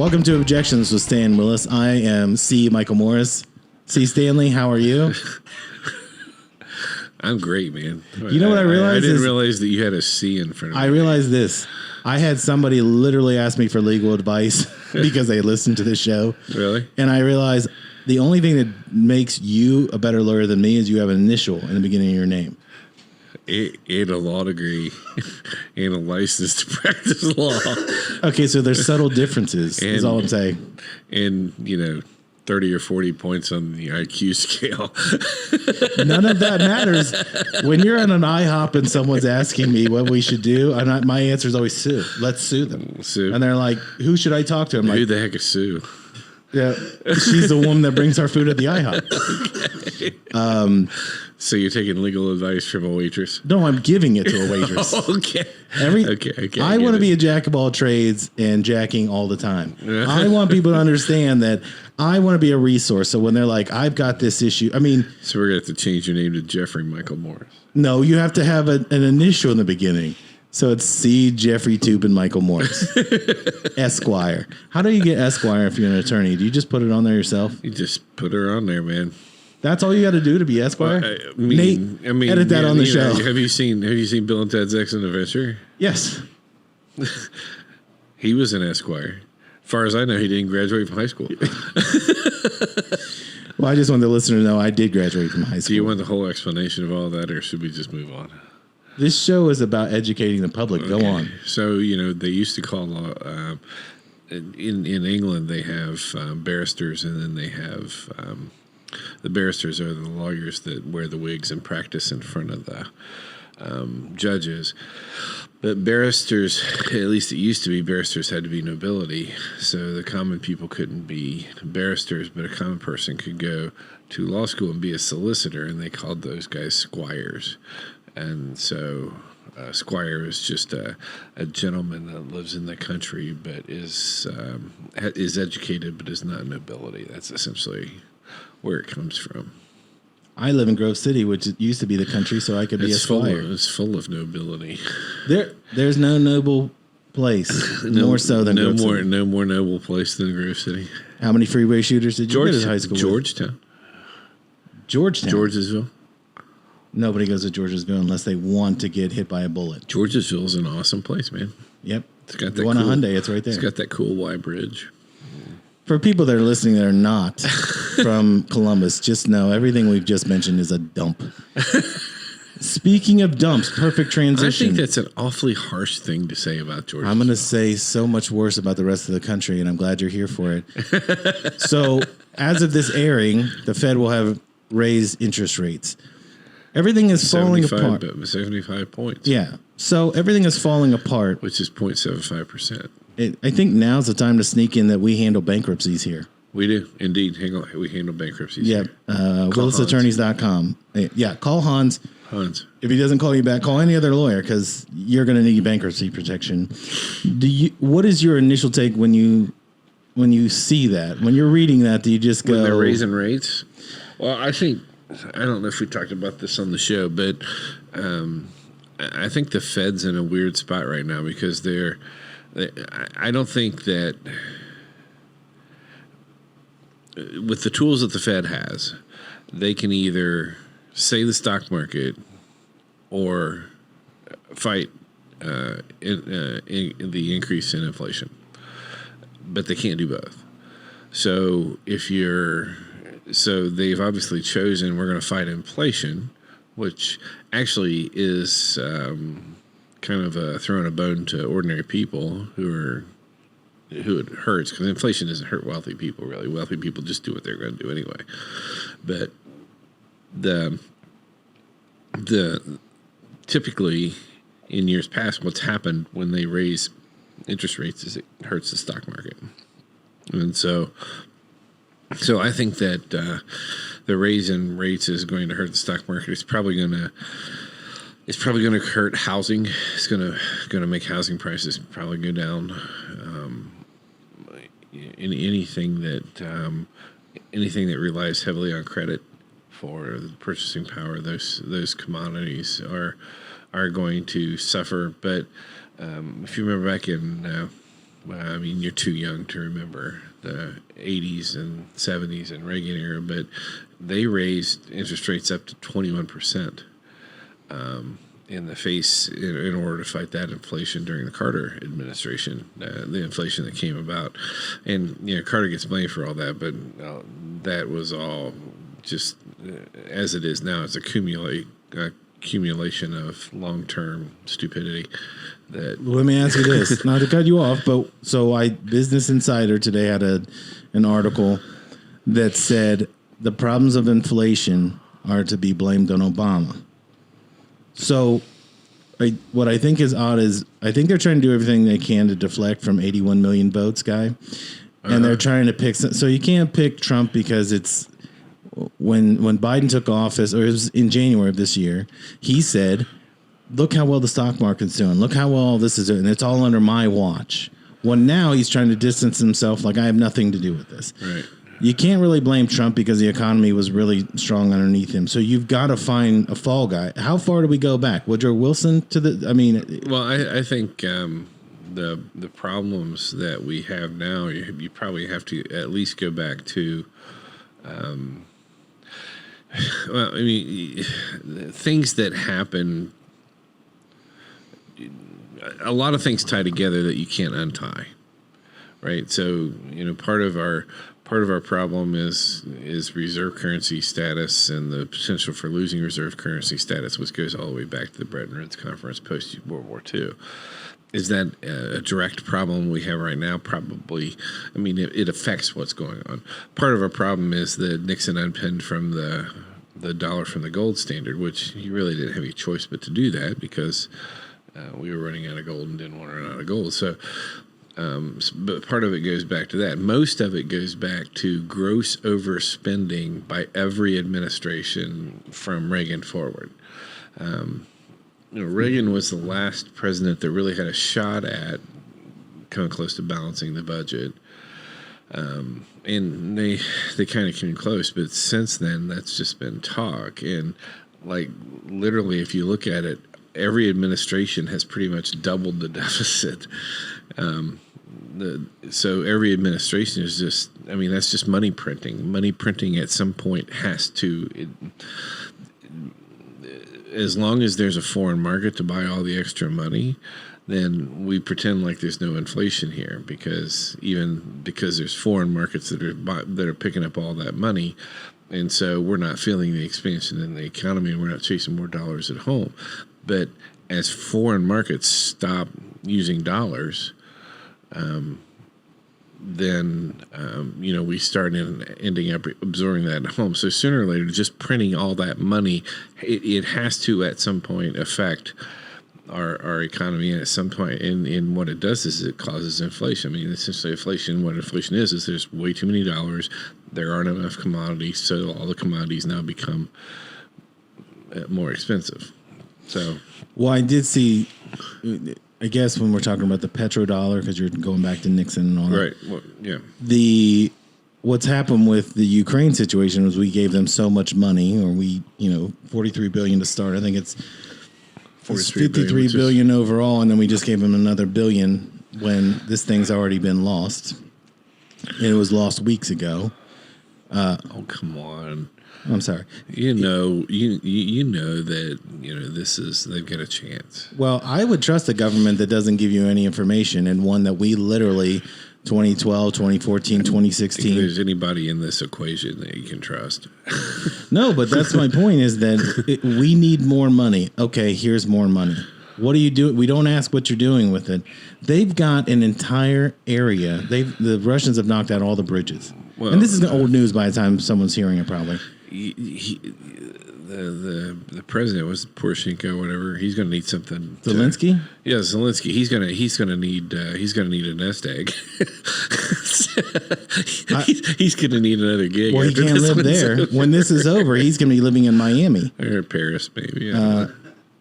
Welcome to Objections with Stan Willis. I am C. Michael Morris. C. Stanley, how are you? I'm great, man. You know what I realized? I didn't realize that you had a C in front of me. I realized this. I had somebody literally ask me for legal advice because they listened to this show. Really? And I realized the only thing that makes you a better lawyer than me is you have an initial in the beginning of your name. And a law degree and a license to practice law. Okay, so there's subtle differences, is all I'm saying. And, 30 or 40 points on the IQ scale. None of that matters. When you're on an IHOP and someone's asking me what we should do, my answer is always sue. Let's sue them. Sue. And they're like, who should I talk to? I'm Who like, the heck is Sue? Yeah, she's the woman that brings our food at the IHOP. Okay. So you're taking legal advice from a waitress? No, I'm giving it to a waitress. Okay. Okay. I want to be a jack of all trades and jacking all the time. I want people to understand that I want to be a resource. So when they're like, I've got this issue, So we're going to have to change your name to Jeffrey Michael Morris. No, you have to have an initial in the beginning. So it's C. Jeffrey Tube and Michael Morris. Esquire. How do you get Esquire if you're an attorney? Do you just put it on there yourself? You just put her on there, man. That's all you got to do to be Esquire? Nate, edit that on the show. Have you seen Bill and Ted's Excellent Adventure? Yes. He was an Esquire. As far as I know, he didn't graduate from high school. Well, I just want the listener to know I did graduate from high school. Do you want the whole explanation of all that, or should we just move on? This show is about educating the public. Okay. Go on. So, they used to call law, in England, they have barristers, and then they have the barristers are the lawyers that wear the wigs and practice in front of the judges. But barristers, at least it used to be, barristers had to be nobility. So the common people couldn't be barristers, but a common person could go to law school and be a solicitor, and they called those guys squires. And so squire is just a gentleman that lives in the country but is educated but is not nobility. That's essentially where it comes from. I live in Grove City, which used to be the country, so I could be a squire. It's full of nobility. There's no noble place more so than Grove City. No more noble place than Grove City. How many freeway shooters did you go to high school Georgetown. Georgesville. Nobody goes to Georgesville unless they want to get hit by a bullet. Georgesville is an awesome place, man. Yep. It's got that cool, Hyundai, it's right there. It's got that cool Y bridge. For people that are listening that are not from Columbus, just know everything we've just mentioned is a dump. Speaking of dumps, perfect transition. I think that's an awfully harsh thing to say about Georgia. I'm going to say so much worse about the rest of the country, and I'm glad you're here for it. So, as of this airing, the Fed will have raised interest rates. Everything is falling apart. 75 points. Yeah. So, everything is falling apart. Which is 0.75%. I think now's the time to sneak in that we handle bankruptcies here. We do, indeed. We handle bankruptcies. Yeah. WillisAttorneys.com. Yeah, call Hans. If he doesn't call you back, call any other lawyer because you're going to need bankruptcy protection. What is your initial take when you see that? When you're reading that, do you just go... When they're raising rates? Well, I don't know if we talked about this on the show, but I think the Fed's in a weird spot right now because I don't think that with the tools that the Fed has, they can either save the stock market or fight the increase in inflation. But they can't do both. So they've obviously chosen we're going to fight inflation, which actually is kind of throwing a bone to ordinary people who it hurts, because inflation doesn't hurt wealthy people, really. Wealthy people just do what they're going to do anyway. But the typically in years past, what's happened when they raise interest rates is it hurts the stock market. And so I think that the raise in rates is going to hurt the stock market. It's probably going to hurt housing. It's going to make housing prices probably go down. Anything that relies heavily on credit for the purchasing power, those commodities are going to suffer. But if you remember back in I mean, you're too young to remember the 80s and 70s and Reagan era, but they raised interest rates up to 21% in the face in order to fight that inflation during the Carter administration, the inflation that came about. And, Carter gets blamed for all that, but that was all just as it is now. It's accumulation of long-term stupidity. Let me ask you this, not to cut you off, but Business Insider today had an article that said the problems of inflation are to be blamed on Obama. So what I think is odd is I think they're trying to do everything they can to deflect from 81 million votes guy. And they're trying to pick. So you can't pick Trump because it's when Biden took office, or it was in January of this year, he said, look how well the stock market's doing. Look how well this is doing. And it's all under my watch. Well, now he's trying to distance himself like I have nothing to do with this. Right. You can't really blame Trump because the economy was really strong underneath him. So you've got to find a fall guy. How far do we go back? Woodrow Wilson to the? I mean, well, I think the problems that we have now, you probably have to at least go back to. Well, I mean, things that happen. A lot of things tie together that you can't untie, right? So part of our problem is reserve currency status and the potential for losing reserve currency status, which goes all the way back to the Bretton Woods Conference post World War II. Is that a direct problem we have right now? Probably. I mean, it affects what's going on. Part of our problem is that Nixon unpinned from the dollar from the gold standard, which he really didn't have any choice but to do that because we were running out of gold and didn't want to run out of gold. So, but part of it goes back to that. Most of it goes back to gross overspending by every administration from Reagan forward. Reagan was the last president that really had a shot at coming close to balancing the budget. And they kind of came close, but since then, that's just been talk. And literally, if you look at it, every administration has pretty much doubled the deficit. So every administration is just, I mean, that's just money printing. Money printing at some point has to, as long as there's a foreign market to buy all the extra money, then we pretend like there's no inflation here because there's foreign markets that are picking up all that money. And so we're not feeling the expansion in the economy and we're not chasing more dollars at home. But as foreign markets stop using dollars, then we start ending up absorbing that at home. So sooner or later, just printing all that money, it has to at some point affect our economy. And at some point, in what it does is it causes inflation. I mean, essentially, what inflation is there's way too many dollars. There aren't enough commodities, so all the commodities now become more expensive. So, well, I did see. I guess when we're talking about the petrodollar, because you're going back to Nixon and all that. Right. Well, yeah. What's happened with the Ukraine situation was we gave them so much money, or $43 billion to start. I think it's $53 billion overall, and then we just gave them another $1 billion when this thing's already been lost. And it was lost weeks ago. Oh, come on. I'm sorry. You know that they've got a chance. Well, I would trust a government that doesn't give you any information, and one that we literally 2012, 2014, 2016. If there's anybody in this equation that you can trust. No, but that's my point is that we need more money. Okay, here's more money. What do you do? We don't ask what you're doing with it. They've got an entire area. The Russians have knocked out all the bridges. Well, and this is old news by the time someone's hearing it probably. The president was Poroshenko, whatever. He's going to need something. Zelensky? Yeah, Zelensky. He's going to need a nest egg. He's going to need another gig. Well, he can't live there. When this is over, he's going to be living in Miami or Paris, maybe.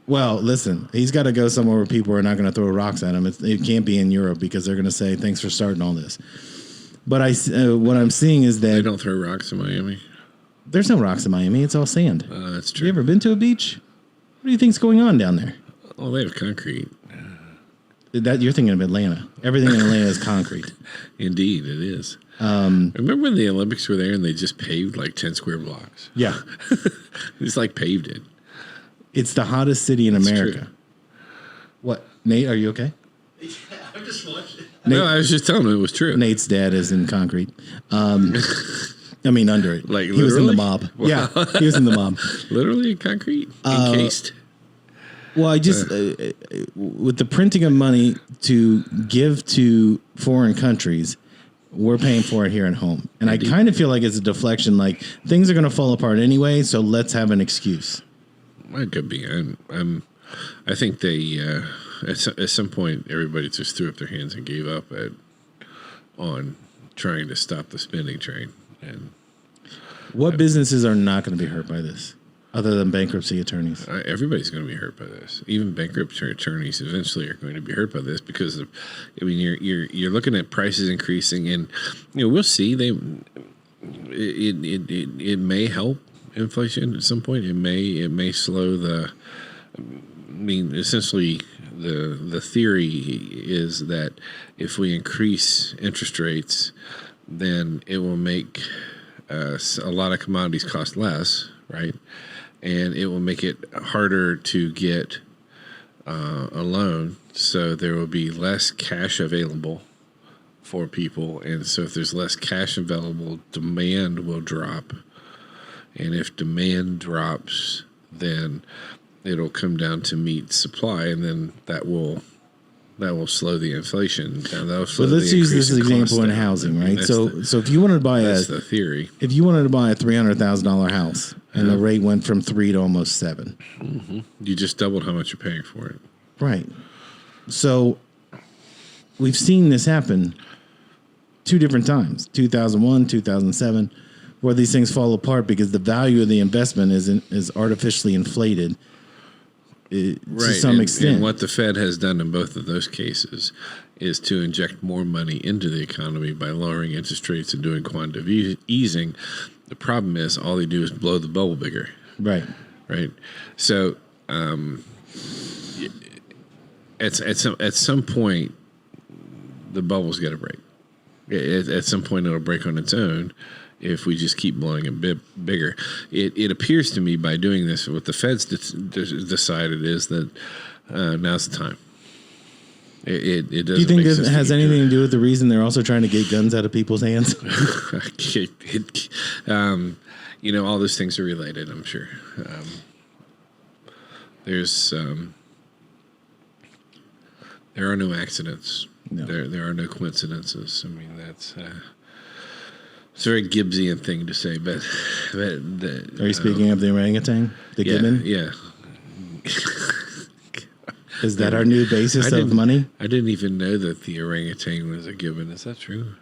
Well, listen, he's got to go somewhere where people are not going to throw rocks at him. It can't be in Europe because they're going to say thanks for starting all this. But what I'm seeing is that they don't throw rocks in Miami. There's no rocks in Miami. It's all sand. That's true. You ever been to a beach? What do you think's going on down there? Oh, they have concrete. That you're thinking of Atlanta. Everything in Atlanta is concrete. Indeed, it is. Remember when the Olympics were there and they just paved like 10 square blocks? Yeah. It's like paved it. It's the hottest city in America. True. What? Nate, are you okay? Yeah, I'm just watching. No, I was just telling him it was true. Nate's dad is in concrete. I mean, under it. Like, he was in the literally? mob. Wow. Yeah, he was in the mob. Literally concrete, encased. Well, I just with the printing of money to give to foreign countries, we're paying for it here at home, and I kind of feel like it's a deflection. Like things are going to fall apart anyway, so let's have an excuse. It could be. I think they at some point everybody just threw up their hands and gave up on trying to stop the spending train. And what businesses are not going to be hurt by this, other than bankruptcy attorneys? Everybody's going to be hurt by this. Even bankruptcy attorneys eventually are going to be hurt by this because of. I mean, you're looking at prices increasing, and we'll see. It may help inflation at some point. It may slow the. I mean, essentially, the theory is that if we increase interest rates, then it will make a lot of commodities cost less, right? And it will make it harder to get a loan, so there will be less cash available for people. And so if there's less cash available, demand will drop. And if demand drops, then it'll come down to meet supply, and then that will slow the inflation down. So let's use this example in housing, right? So if you wanted to buy that's the theory. If you wanted to buy a $300,000 house and the rate went from 3 to almost 7, you just doubled how much you're paying for it. Right. So we've seen this happen 2 different times: 2001, 2007, where these things fall apart because the value of the investment is artificially inflated. To some extent. And what the Fed has done in both of those cases is to inject more money into the economy by lowering interest rates and doing quantitative easing. The problem is all they do is blow the bubble bigger. Right. Right. So at some point, the bubble's got to break. At some point, it'll break on its own. If we just keep blowing it bigger. It appears to me by doing this, what the Fed's decided is that now's the time. It doesn't. Do you think this has anything to do with the reason they're also trying to get guns out of people's hands? All those things are related, I'm sure. There are no accidents. No. There are no coincidences. I mean, that's... it's a very Gibbsian thing to say, but are you speaking of the orangutan, the gibbon? Yeah. Is that our new basis of money? I didn't even know that the orangutan was a gibbon. Is that true?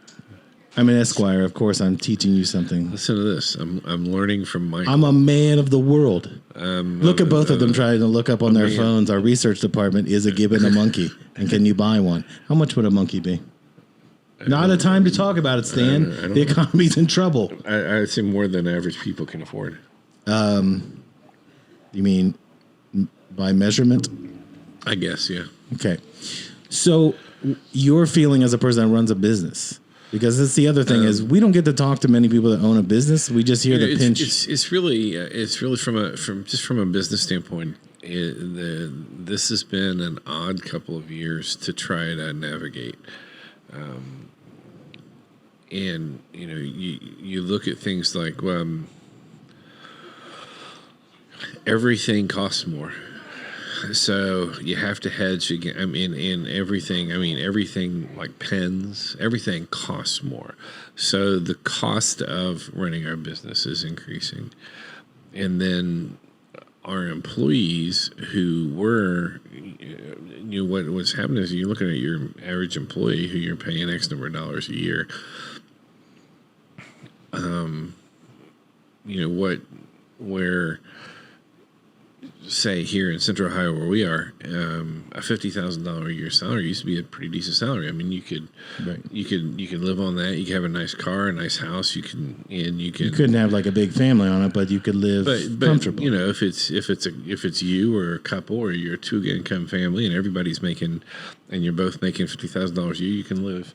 I'm an Esquire. Of course, I'm teaching you something. Listen to this. I'm learning from Michael. I'm a man of the world. Look at both of them trying to look up on their phones. Our research department is a gibbon a monkey, and can you buy one? How much would a monkey be? Not a time to talk about it, Stan. The economy's in trouble. I'd say more than average people can afford. You mean by measurement? I guess, yeah. Okay. So your feeling as a person that runs a business, because that's the other thing is we don't get to talk to many people that own a business. We just hear the pinch. It's really from a business standpoint. This has been an odd couple of years to try to navigate. And you look at things like everything costs more, so you have to hedge again. I mean, in everything. I mean, everything like pens, everything costs more. So the cost of running our business is increasing, and then our employees who were, what's happening is you're looking at your average employee who you're paying X number of dollars a year. Where say here in Central Ohio where we are, a $50,000 a year salary used to be a pretty decent salary. I mean, you could live on that. You could have a nice car, a nice house. You couldn't have like a big family on it, but you could live comfortably. If it's you or a couple or you're a 2 income family and everybody's making and you're both making $50,000 a year, you can live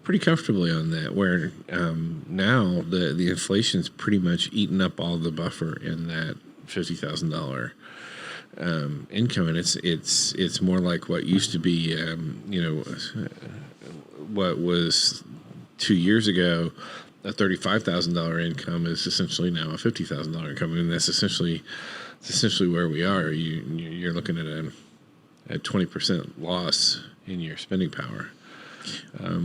pretty comfortably on that. Where now the inflation's pretty much eaten up all the buffer in that $50,000 income, and it's more like what used to be, what was 2 years ago. A $35,000 income is essentially now a $50,000 income, and that's essentially where we are. You're looking at a 20% loss in your spending power.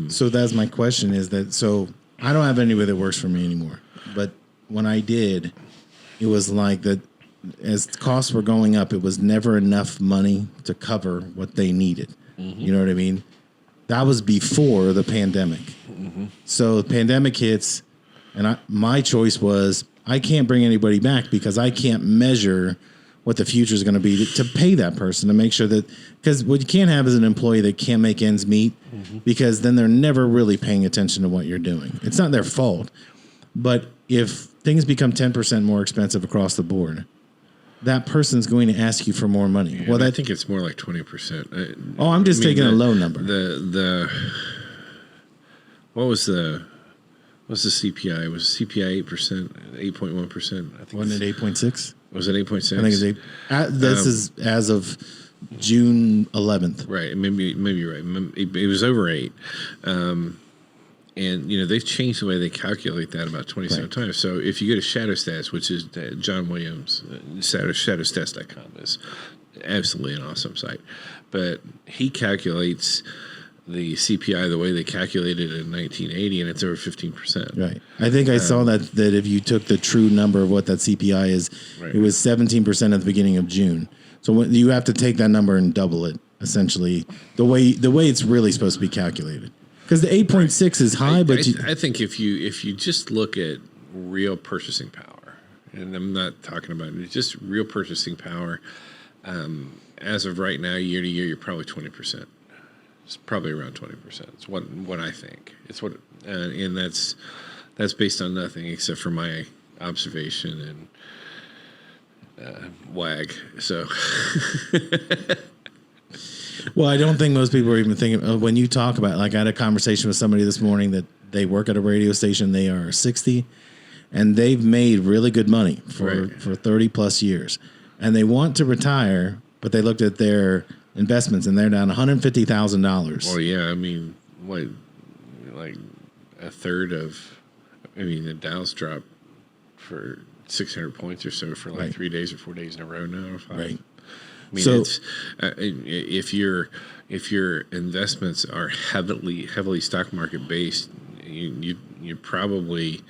So that's my question. Is that so? I don't have anybody that works for me anymore, but when I did, it was like that. As costs were going up, it was never enough money to cover what they needed. Mm-hmm. You know what I mean? That was before the pandemic. Mm-hmm. So the pandemic hits, and my choice was I can't bring anybody back because I can't measure what the future is going to be to pay that person to make sure that, because what you can't have is an employee that can't make ends meet, because then they're never really paying attention to what you're doing. It's not their fault. But if things become 10% more expensive across the board, that person's going to ask you for more money. Yeah, well, I think it's more like 20%. I'm just taking a low number. What was the CPI? Was CPI 8%, 8.1%? I think. Wasn't it 8.6? Was it 8.6? I think it's 8. This is as of June 11th. Right. Maybe you're right. It was over 8. And, they've changed the way they calculate that about 27 times. So if you go to Shadow Stats, which is John Williams, shadowstats.com is absolutely an awesome site. But he calculates the CPI the way they calculated it in 1980, and it's over 15%. Right. I think I saw that if you took the true number of what that CPI is, right, it was 17% at the beginning of June. So you have to take that number and double it, essentially, the way it's really supposed to be calculated. Because the 8.6 is high, but I think if you just look at real purchasing power, and I'm not talking about it, just real purchasing power, as of right now, year to year, you're probably 20%. It's probably around 20%. It's what I think. It's what, and that's based on nothing except for my observation and wag. So. Well, I don't think most people are even thinking when you talk about, like, I had a conversation with somebody this morning that they work at a radio station. They are 60 and they've made really good money for 30 plus years, and they want to retire, but they looked at their investments and they're down $150,000. Well, yeah. I mean, like a third of, the Dow's dropped for 600 points or so for like 3 days or 4 days in a row now. Or 5. Right. I mean, so, if your investments are heavily stock market based, you probably.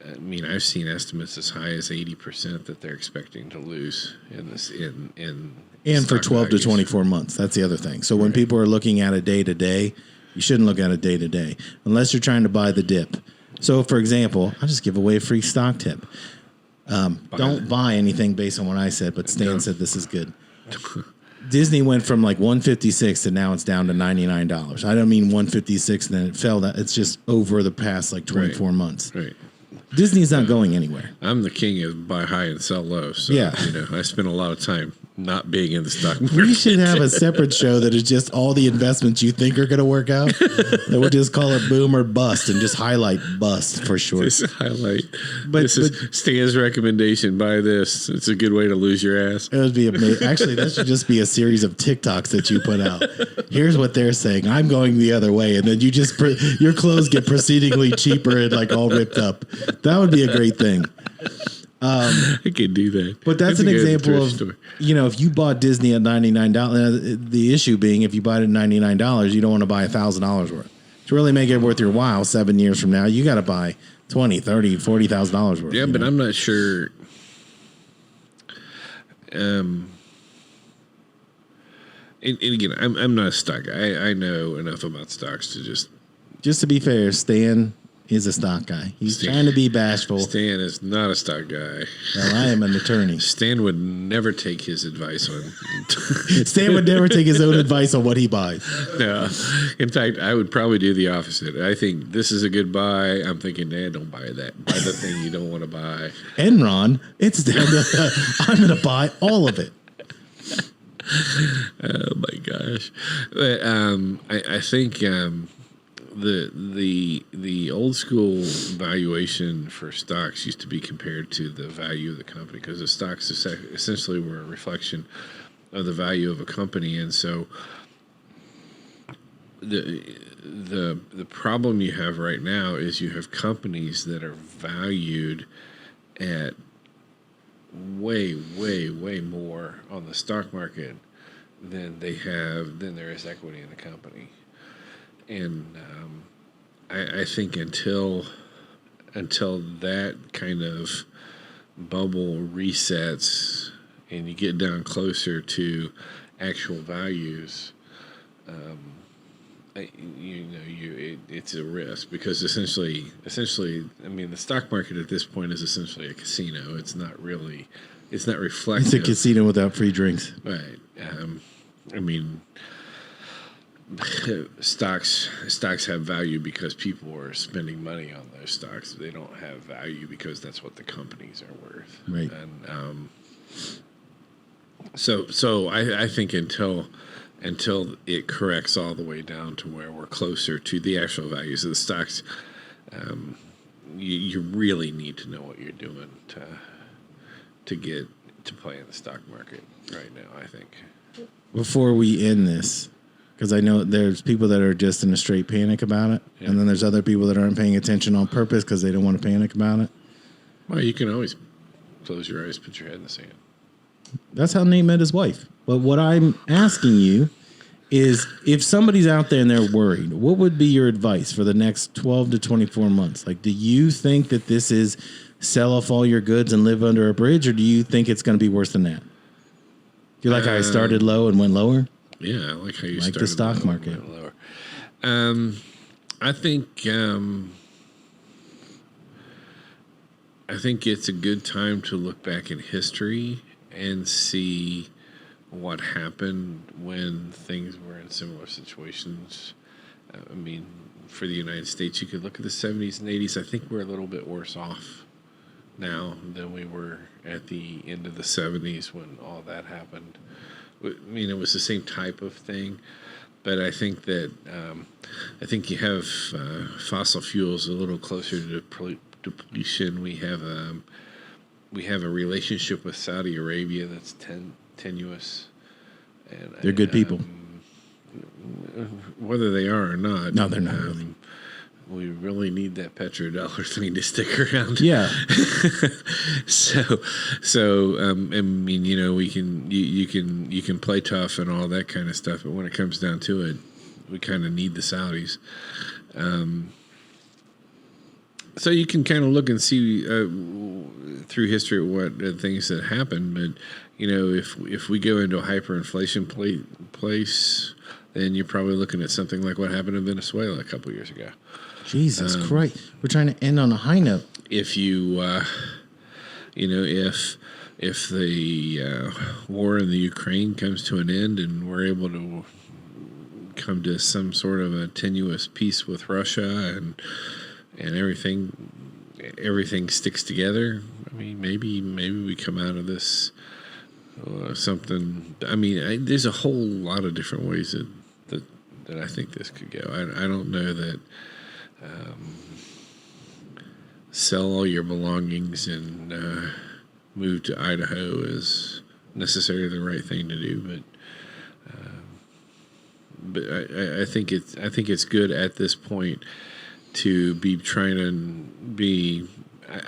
I've seen estimates as high as 80% that they're expecting to lose in this and for 12 to 24 months. That's the other thing. So when people are looking at it day to day, you shouldn't look at it day to day unless you're trying to buy the dip. So, for example, I'll just give away a free stock tip. Don't buy anything based on what I said, but Stan said this is good. Disney went from like $156 to now it's down to $99. I don't mean 156 and then it fell. It's just over the past like 24 months. Right. Disney's not going anywhere. I'm the king of buy high and sell low. So, yeah. I spend a lot of time not being in the stock market. We should have a separate show that is just all the investments you think are going to work out. That we'll just call it boom or bust and just highlight bust for sure. Just highlight. This is Stan's recommendation. Buy this. It's a good way to lose your ass. It would be amazing. Actually, that should just be a series of TikToks that you put out. Here's what they're saying. I'm going the other way. And then you just, your clothes get proceedingly cheaper and like all ripped up. That would be a great thing. I could do that. But that's an example of, if you bought Disney at $99, the issue being if you buy it at $99, you don't want to buy $1,000 worth. To really make it worth your while 7 years from now, you got to buy $20,000, $30,000, $40,000 worth. Yeah, but I'm not sure. And again, I'm not a stock guy. I know enough about stocks to just to be fair, Stan is a stock guy. He's trying to be bashful. Stan is not a stock guy. Well, I am an attorney. Stan would never take his advice on. Stan would never take his own advice on what he buys. No. In fact, I would probably do the opposite. I think this is a good buy. I'm thinking, don't buy that. Buy the thing you don't want to buy. Enron, it's down to, I'm going to buy all of it. Oh my gosh! But, I think the old school valuation for stocks used to be compared to the value of the company, because the stocks essentially were a reflection of the value of a company, and so the problem you have right now is you have companies that are valued at way more on the stock market than there is equity in the company. And I think until that kind of bubble resets and you get down closer to actual values, it's a risk, because essentially, I mean, the stock market at this point is essentially a casino. It's not reflective. It's a casino without free drinks. Right. I mean, stocks have value because people are spending money on those stocks. They don't have value because that's what the companies are worth. Right. And so I think until it corrects all the way down to where we're closer to the actual values of the stocks, you really need to know what you're doing to get to play in the stock market right now, I think. Before we end this, because I know there's people that are just in a straight panic about it, yeah. and then there's other people that aren't paying attention on purpose because they don't want to panic about it. Well, you can always close your eyes, put your head in the sand. That's how Nate met his wife. But what I'm asking you is, if somebody's out there and they're worried, what would be your advice for the next 12 to 24 months? Like, do you think that this is sell off all your goods and live under a bridge, or do you think it's going to be worse than that? You like how I started low and went lower? Yeah, I like how you like started the stock low and market. went lower. I think it's a good time to look back in history and see what happened when things were in similar situations. I mean, for the United States, you could look at the 70s and 80s. I think we're a little bit worse off now than we were at the end of the 70s when all that happened. I mean, it was the same type of thing, but I think that you have fossil fuels a little closer to depletion. We have a relationship with Saudi Arabia that's tenuous. And They're good people. Whether they are or not. No, they're not really. We really need that petrodollar thing to stick around. Yeah. So I mean, you can play tough and all that kind of stuff, but when it comes down to it, we kind of need the Saudis. So you can kind of look and see through history what things that happen, but if we go into a hyperinflation place, then you're probably looking at something like what happened in Venezuela a couple of years ago. Jesus Christ. We're trying to end on a high note. If you, if the war in the Ukraine comes to an end and we're able to come to some sort of a tenuous peace with Russia and everything sticks together, I mean, maybe we come out of this something. I mean, there's a whole lot of different ways that I think this could go. I don't know that sell all your belongings and move to Idaho is necessarily the right thing to do, but I think it's good at this point to be trying to be.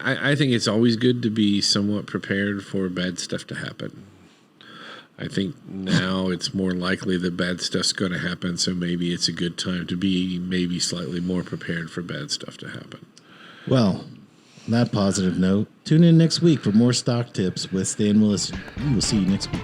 I think it's always good to be somewhat prepared for bad stuff to happen. I think now it's more likely that bad stuff's going to happen, so maybe it's a good time to be maybe slightly more prepared for bad stuff to happen. Well, on that positive note, tune in next week for more stock tips with Stan Willis. We will see you next week.